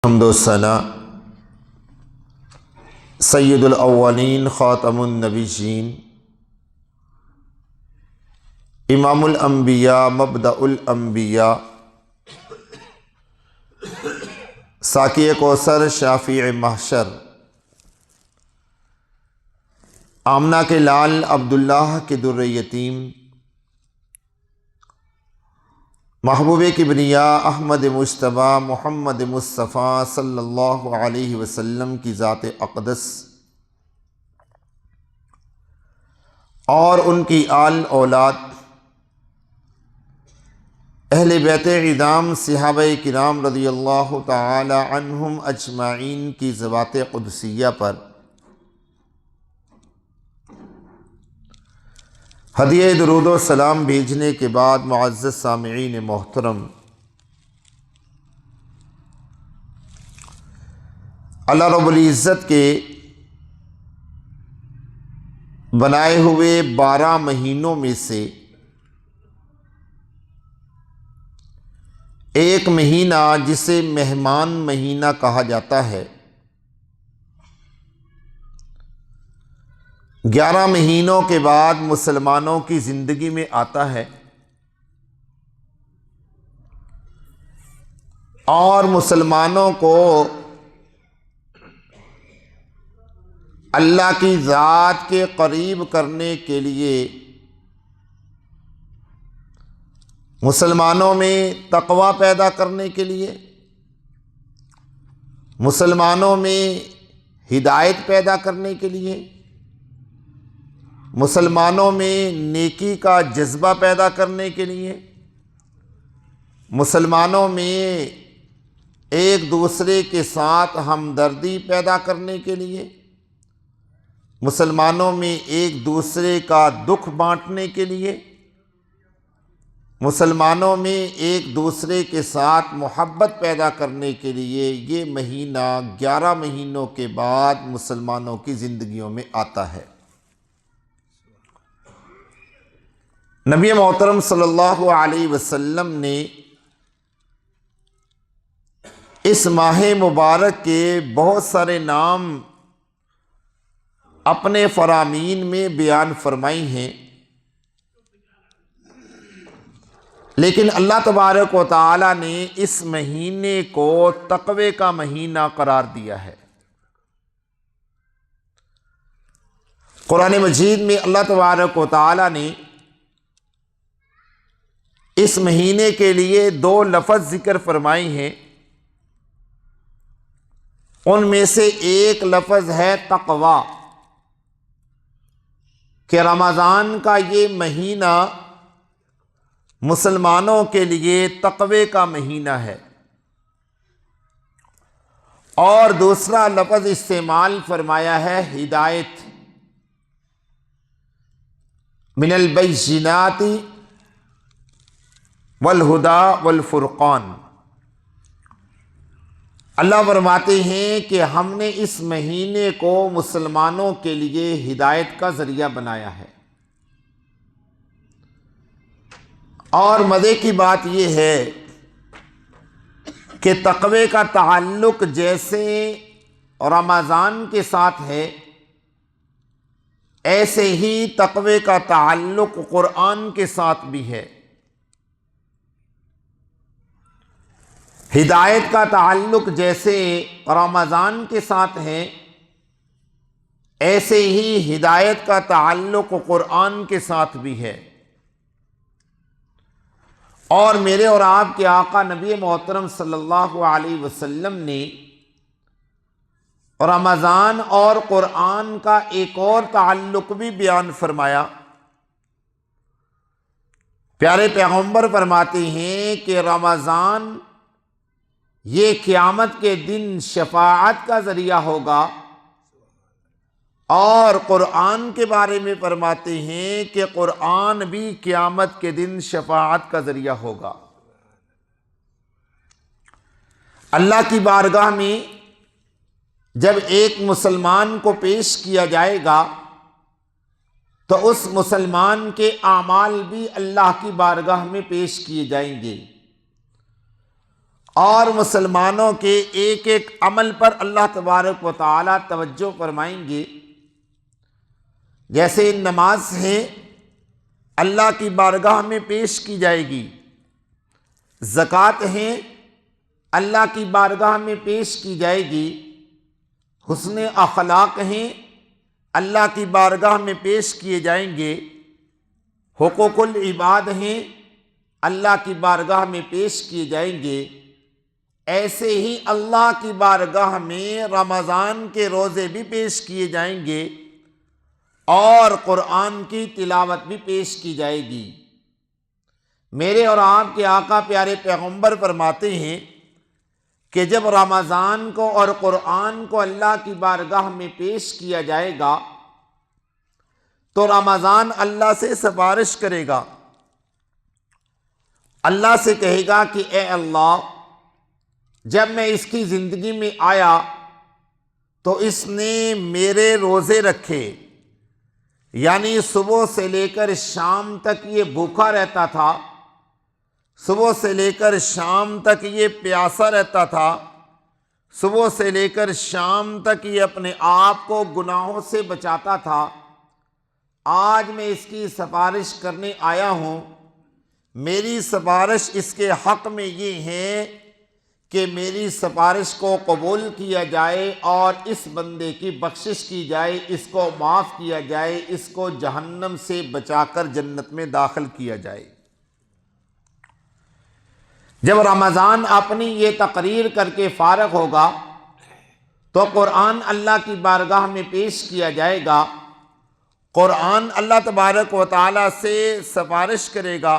حمد و ثنا سید الاولین خاتم النبیین امام الانبیاء مبدأ الانبیاء ساقی کوثر شافع محشر آمنہ کے لال عبداللہ کے در یتیم محبوب کبریا احمد مجتبی محمد مصطفیٰ صلی اللہ علیہ وسلم کی ذات اقدس اور ان کی آل اولاد اہل بیت عظام صحابہ کرام رضی اللہ تعالی عنہم اجمعین کی ذوات قدسیہ پر ہدیہ درود و سلام بھیجنے کے بعد معزز سامعین محترم، اللہ رب العزت کے بنائے ہوئے 12 مہینوں میں سے ایک مہینہ جسے مہمان مہینہ کہا جاتا ہے، 11 مہینوں کے بعد مسلمانوں کی زندگی میں آتا ہے اور مسلمانوں کو اللہ کی ذات کے قریب کرنے کے لیے، مسلمانوں میں تقوی پیدا کرنے کے لیے، مسلمانوں میں ہدایت پیدا کرنے کے لیے، مسلمانوں میں نیکی کا جذبہ پیدا کرنے کے لیے، مسلمانوں میں ایک دوسرے کے ساتھ ہمدردی پیدا کرنے کے لیے، مسلمانوں میں ایک دوسرے کا دکھ بانٹنے کے لیے، مسلمانوں میں ایک دوسرے کے ساتھ محبت پیدا کرنے کے لیے یہ مہینہ 11 مہینوں کے بعد مسلمانوں کی زندگیوں میں آتا ہے۔ نبی محترم صلی اللہ علیہ وسلم نے اس ماہ مبارک کے بہت سارے نام اپنے فرامین میں بیان فرمائی ہیں، لیکن اللہ تبارک و تعالی نے اس مہینے کو تقوی کا مہینہ قرار دیا ہے۔ قرآن مجید میں اللہ تبارک و تعالی نے اس مہینے کے لیے 2 لفظ ذکر فرمائی ہیں، ان میں سے ایک لفظ ہے تقوی، کہ رمضان کا یہ مہینہ مسلمانوں کے لیے تقوی کا مہینہ ہے، اور دوسرا لفظ استعمال فرمایا ہے ہدایت، من البینات والہدی والفرقان۔ اللہ فرماتے ہیں کہ ہم نے اس مہینے کو مسلمانوں کے لیے ہدایت کا ذریعہ بنایا ہے، اور مزے کی بات یہ ہے کہ تقوی کا تعلق جیسے رمضان کے ساتھ ہے، ایسے ہی تقوی کا تعلق قرآن کے ساتھ بھی ہے، ہدایت کا تعلق جیسے رمضان کے ساتھ ہے، ایسے ہی ہدایت کا تعلق قرآن کے ساتھ بھی ہے۔ اور میرے اور آپ کے آقا نبی محترم صلی اللہ علیہ وسلم نے رمضان اور قرآن کا ایک اور تعلق بھی بیان فرمایا۔ پیارے پیغمبر فرماتے ہیں کہ رمضان یہ قیامت کے دن شفاعت کا ذریعہ ہوگا، اور قرآن کے بارے میں فرماتے ہیں کہ قرآن بھی قیامت کے دن شفاعت کا ذریعہ ہوگا۔ اللہ کی بارگاہ میں جب ایک مسلمان کو پیش کیا جائے گا تو اس مسلمان کے اعمال بھی اللہ کی بارگاہ میں پیش کیے جائیں گے، اور مسلمانوں کے ایک ایک عمل پر اللہ تبارک و تعالی توجہ فرمائیں گے۔ جیسے نماز ہے اللہ کی بارگاہ میں پیش کی جائے گی، زکوٰۃ ہے اللہ کی بارگاہ میں پیش کی جائے گی، حسن اخلاق ہیں اللہ کی بارگاہ میں پیش کیے جائیں گے، حقوق العباد ہیں اللہ کی بارگاہ میں پیش کیے جائیں گے۔ ایسے ہی اللہ کی بارگاہ میں رمضان کے روزے بھی پیش کیے جائیں گے اور قرآن کی تلاوت بھی پیش کی جائے گی۔ میرے اور آپ کے آقا پیارے پیغمبر فرماتے ہیں کہ جب رمضان کو اور قرآن کو اللہ کی بارگاہ میں پیش کیا جائے گا تو رمضان اللہ سے سفارش کرے گا، اللہ سے کہے گا کہ اے اللہ، جب میں اس کی زندگی میں آیا تو اس نے میرے روزے رکھے، یعنی صبح سے لے کر شام تک یہ بھوکا رہتا تھا، صبح سے لے کر شام تک یہ پیاسا رہتا تھا، صبح سے لے کر شام تک یہ اپنے آپ کو گناہوں سے بچاتا تھا۔ آج میں اس کی سفارش کرنے آیا ہوں، میری سفارش اس کے حق میں یہ ہے کہ میری سفارش کو قبول کیا جائے اور اس بندے کی بخشش کی جائے، اس کو معاف کیا جائے، اس کو جہنم سے بچا کر جنت میں داخل کیا جائے۔ جب رمضان اپنی یہ تقریر کر کے فارغ ہوگا تو قرآن اللہ کی بارگاہ میں پیش کیا جائے گا، قرآن اللہ تبارک و تعالیٰ سے سفارش کرے گا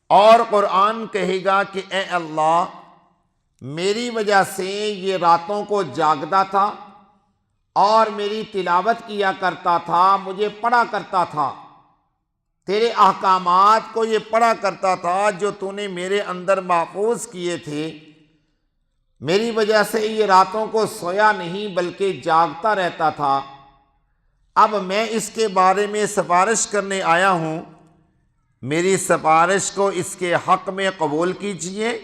اور قرآن کہے گا کہ اے اللہ، میری وجہ سے یہ راتوں کو جاگتا تھا اور میری تلاوت کیا کرتا تھا، مجھے پڑھا کرتا تھا، تیرے احکامات کو یہ پڑھا کرتا تھا جو تو نے میرے اندر محفوظ کیے تھے، میری وجہ سے یہ راتوں کو سویا نہیں بلکہ جاگتا رہتا تھا۔ اب میں اس کے بارے میں سفارش کرنے آیا ہوں، میری سفارش کو اس کے حق میں قبول کیجیے،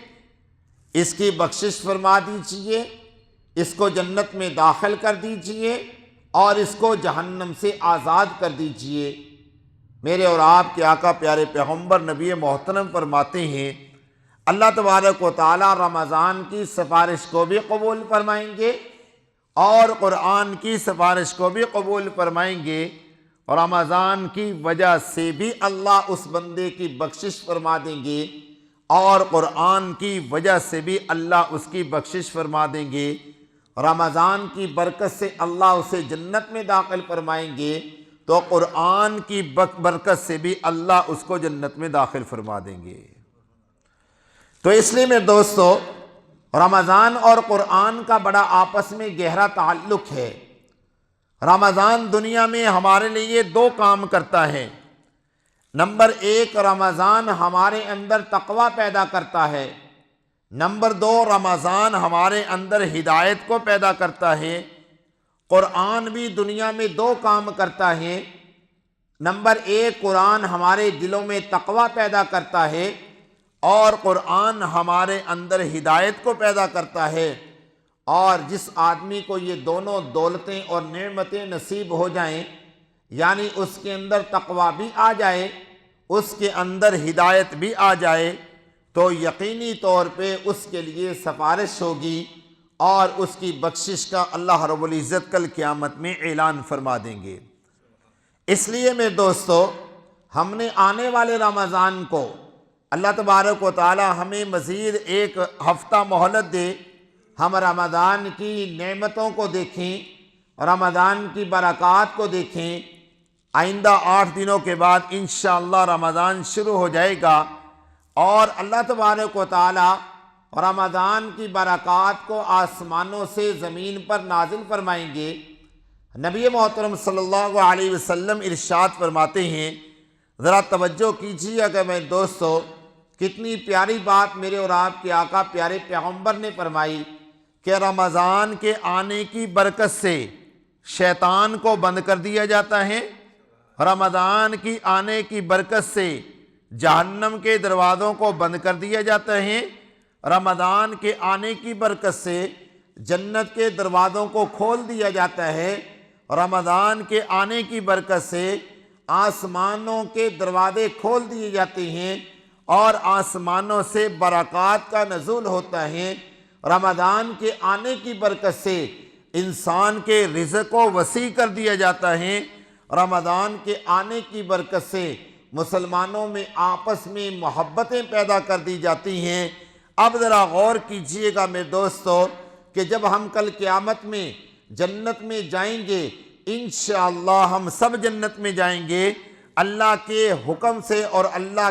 اس کی بخشش فرما دیجیے، اس کو جنت میں داخل کر دیجیے اور اس کو جہنم سے آزاد کر دیجیے۔ میرے اور آپ کے آقا پیارے پیغمبر نبی محترم فرماتے ہیں اللہ تبارک و تعالی رمضان کی سفارش کو بھی قبول فرمائیں گے اور قرآن کی سفارش کو بھی قبول فرمائیں گے، اور رمضان کی وجہ سے بھی اللہ اس بندے کی بخشش فرما دیں گے اور قرآن کی وجہ سے بھی اللہ اس کی بخشش فرما دیں گے، رمضان کی برکت سے اللہ اسے جنت میں داخل فرمائیں گے تو قرآن کی برکت سے بھی اللہ اس کو جنت میں داخل فرما دیں گے۔ تو اس لیے میرے دوستو، رمضان اور قرآن کا بڑا آپس میں گہرا تعلق ہے۔ رمضان دنیا میں ہمارے لیے دو کام کرتا ہے۔ نمبر ایک، رمضان ہمارے اندر تقوی پیدا کرتا ہے۔ نمبر دو، رمضان ہمارے اندر ہدایت کو پیدا کرتا ہے۔ قرآن بھی دنیا میں دو کام کرتا ہے۔ نمبر ایک، قرآن ہمارے دلوں میں تقوی پیدا کرتا ہے اور قرآن ہمارے اندر ہدایت کو پیدا کرتا ہے، اور جس آدمی کو یہ دونوں دولتیں اور نعمتیں نصیب ہو جائیں، یعنی اس کے اندر تقوی بھی آ جائے، اس کے اندر ہدایت بھی آ جائے، تو یقینی طور پہ اس کے لیے سفارش ہوگی اور اس کی بخشش کا اللہ رب العزت کل قیامت میں اعلان فرما دیں گے۔ اس لیے میرے دوستو، ہم نے آنے والے رمضان کو اللہ تبارک و تعالی ہمیں مزید ایک ہفتہ مہلت دے، ہم رمضان کی نعمتوں کو دیکھیں، رمضان کی برکات کو دیکھیں۔ آئندہ 8 دنوں کے بعد انشاءاللہ رمضان شروع ہو جائے گا اور اللہ تبارک و تعالی رمضان کی برکات کو آسمانوں سے زمین پر نازل فرمائیں گے۔ نبی محترم صلی اللہ علیہ وسلم ارشاد فرماتے ہیں، ذرا توجہ کیجیے اگر میں دوستو، کتنی پیاری بات میرے اور آپ کے آقا پیارے پیغمبر نے فرمائی کہ رمضان کے آنے کی برکت سے شیطان کو بند کر دیا جاتا ہے، رمضان کی آنے کی برکت سے جہنم کے دروازوں کو بند کر دیا جاتا ہے، رمضان کے آنے کی برکت سے جنت کے دروازوں کو کھول دیا جاتا ہے، رمضان کے آنے کی برکت سے آسمانوں کے دروازے کھول دیے جاتے ہیں اور آسمانوں سے برکات کا نزول ہوتا ہے۔ رمضان کے آنے کی برکت سے انسان کے رزق کو وسیع کر دیا جاتا ہے۔ رمضان کے آنے کی برکت سے مسلمانوں میں آپس میں محبتیں پیدا کر دی جاتی ہیں۔ اب ذرا غور کیجئے گا میرے دوستو کہ جب ہم کل قیامت میں جنت میں جائیں گے، انشاءاللہ ہم سب جنت میں جائیں گے اللہ کے حکم سے اور اللہ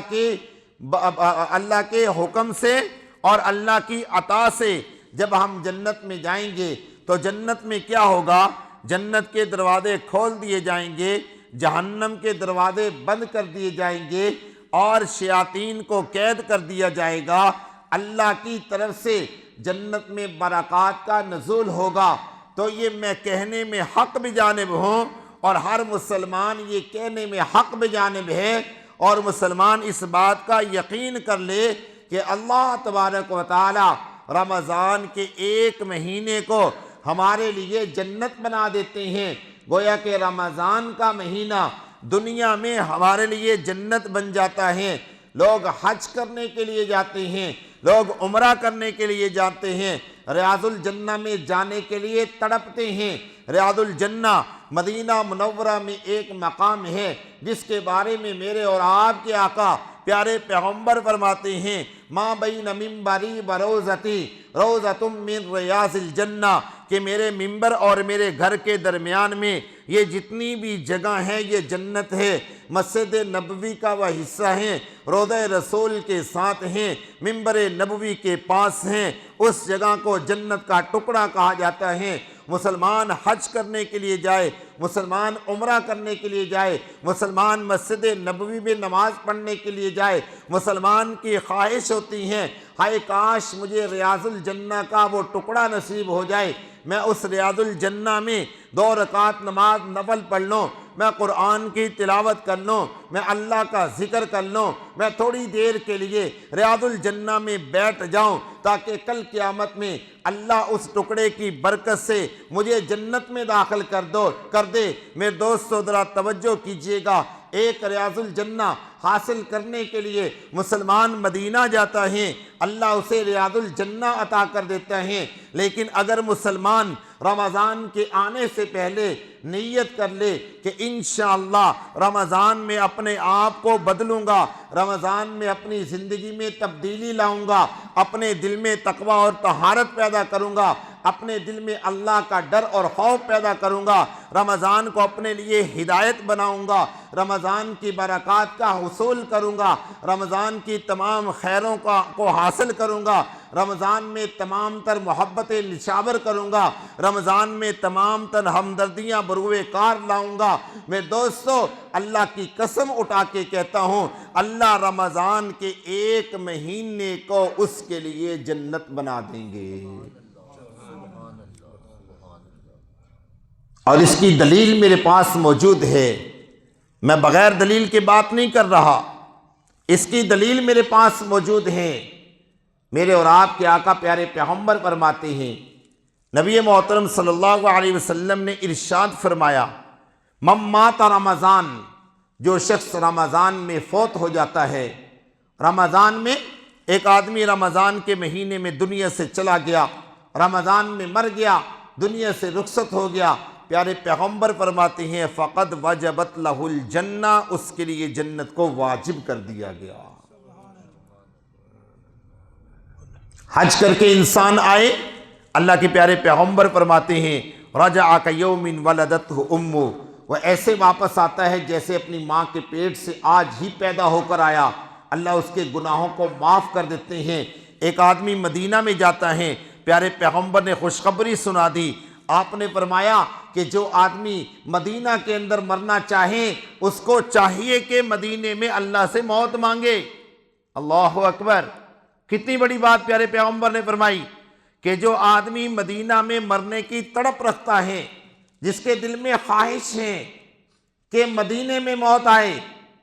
کے حکم سے اور اللہ کی عطا سے۔ جب ہم جنت میں جائیں گے تو جنت میں کیا ہوگا؟ جنت کے دروازے کھول دیے جائیں گے، جہنم کے دروازے بند کر دیے جائیں گے اور شیاطین کو قید کر دیا جائے گا۔ اللہ کی طرف سے جنت میں برکات کا نزول ہوگا۔ تو یہ میں کہنے میں حق بجانب ہوں اور ہر مسلمان یہ کہنے میں حق بجانب ہے، اور مسلمان اس بات کا یقین کر لے کہ اللہ تبارک و تعالی رمضان کے ایک مہینے کو ہمارے لیے جنت بنا دیتے ہیں۔ گویا کہ رمضان کا مہینہ دنیا میں ہمارے لیے جنت بن جاتا ہے۔ لوگ حج کرنے کے لیے جاتے ہیں، لوگ عمرہ کرنے کے لیے جاتے ہیں، ریاض الجنہ میں جانے کے لیے تڑپتے ہیں۔ ریاض الجنہ مدینہ منورہ میں ایک مقام ہے جس کے بارے میں میرے اور آپ کے آقا پیارے پیغمبر فرماتے ہیں، ما بین منبری و روضتی روضۃ من ریاض الجنہ، کہ میرے ممبر اور میرے گھر کے درمیان میں یہ جتنی بھی جگہ ہیں یہ جنت ہے۔ مسجد نبوی کا وہ حصہ ہیں، روضہ رسول کے ساتھ ہیں، ممبر نبوی کے پاس ہیں، اس جگہ کو جنت کا ٹکڑا کہا جاتا ہے۔ مسلمان حج کرنے کے لیے جائے، مسلمان عمرہ کرنے کے لیے جائے، مسلمان مسجد نبوی میں نماز پڑھنے کے لیے جائے، مسلمان کی خواہش ہوتی ہے، ہائے کاش مجھے ریاض الجنہ کا وہ ٹکڑا نصیب ہو جائے، میں اس ریاض الجنہ میں 2 رکعت نماز نفل پڑھ لوں، میں قرآن کی تلاوت کر لوں، میں اللہ کا ذکر کر لوں، میں تھوڑی دیر کے لیے ریاض الجنہ میں بیٹھ جاؤں تاکہ کل قیامت میں اللہ اس ٹکڑے کی برکت سے مجھے جنت میں داخل کر دے۔ میرے دوستو ذرا توجہ کیجئے گا، ایک ریاض الجنہ حاصل کرنے کے لیے مسلمان مدینہ جاتا ہے، اللہ اسے ریاض الجنہ عطا کر دیتا ہے۔ لیکن اگر مسلمان رمضان کے آنے سے پہلے نیت کر لے کہ انشاءاللہ رمضان میں اپنے آپ کو بدلوں گا، رمضان میں اپنی زندگی میں تبدیلی لاؤں گا، اپنے دل میں تقوی اور طہارت پیدا کروں گا، اپنے دل میں اللہ کا ڈر اور خوف پیدا کروں گا، رمضان کو اپنے لیے ہدایت بناؤں گا، رمضان کی برکات کا حصول کروں گا، رمضان کی تمام خیروں کو حاصل کروں گا، رمضان میں تمام تر محبتیں نشاور کروں گا، رمضان میں تمام تر ہمدردیاں بروئے کار لاؤں گا۔ میں دوستو اللہ کی قسم اٹھا کے کہتا ہوں، اللہ رمضان کے ایک مہینے کو اس کے لیے جنت بنا دیں گے۔ اور اس کی دلیل میرے پاس موجود ہے، میں بغیر دلیل کے بات نہیں کر رہا، اس کی دلیل میرے پاس موجود ہے۔ میرے اور آپ کے آقا پیارے پیغمبر فرماتے ہیں، نبی محترم صلی اللہ علیہ وسلم نے ارشاد فرمایا، من مات رمضان، جو شخص رمضان میں فوت ہو جاتا ہے، رمضان میں ایک آدمی رمضان کے مہینے میں دنیا سے چلا گیا، رمضان میں مر گیا، دنیا سے رخصت ہو گیا، پیارے پیغمبر فرماتے ہیں فقد وجبت لہ الجنہ، اس کے لیے جنت کو واجب کر دیا گیا۔ حج کر کے انسان آئے، اللہ کے پیارے پیغمبر فرماتے ہیں رجع کیوم ولدتہ امہ، وہ ایسے واپس آتا ہے جیسے اپنی ماں کے پیٹ سے آج ہی پیدا ہو کر آیا، اللہ اس کے گناہوں کو معاف کر دیتے ہیں۔ ایک آدمی مدینہ میں جاتا ہے، پیارے پیغمبر نے خوشخبری سنا دی، آپ نے فرمایا کہ جو آدمی مدینہ کے اندر مرنا چاہے اس کو چاہیے کہ مدینے میں اللہ سے موت مانگے۔ اللہ اکبر، کتنی بڑی بات پیارے پیغمبر نے فرمائی کہ جو آدمی مدینہ میں مرنے کی تڑپ رکھتا ہے، جس کے دل میں خواہش ہے کہ مدینے میں موت آئے،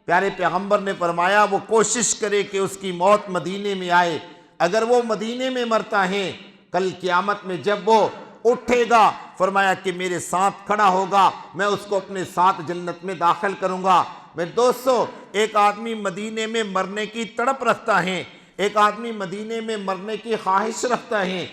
پیارے پیغمبر نے فرمایا وہ کوشش کرے کہ اس کی موت مدینے میں آئے۔ اگر وہ مدینے میں مرتا ہے، کل قیامت میں جب وہ اٹھے گا، فرمایا کہ میرے ساتھ کھڑا ہوگا، میں اس کو اپنے ساتھ جنت میں داخل کروں گا۔ میں دوستو، ایک آدمی مدینے میں مرنے کی تڑپ رکھتا ہے، ایک آدمی مدینے میں مرنے کی خواہش رکھتا ہے،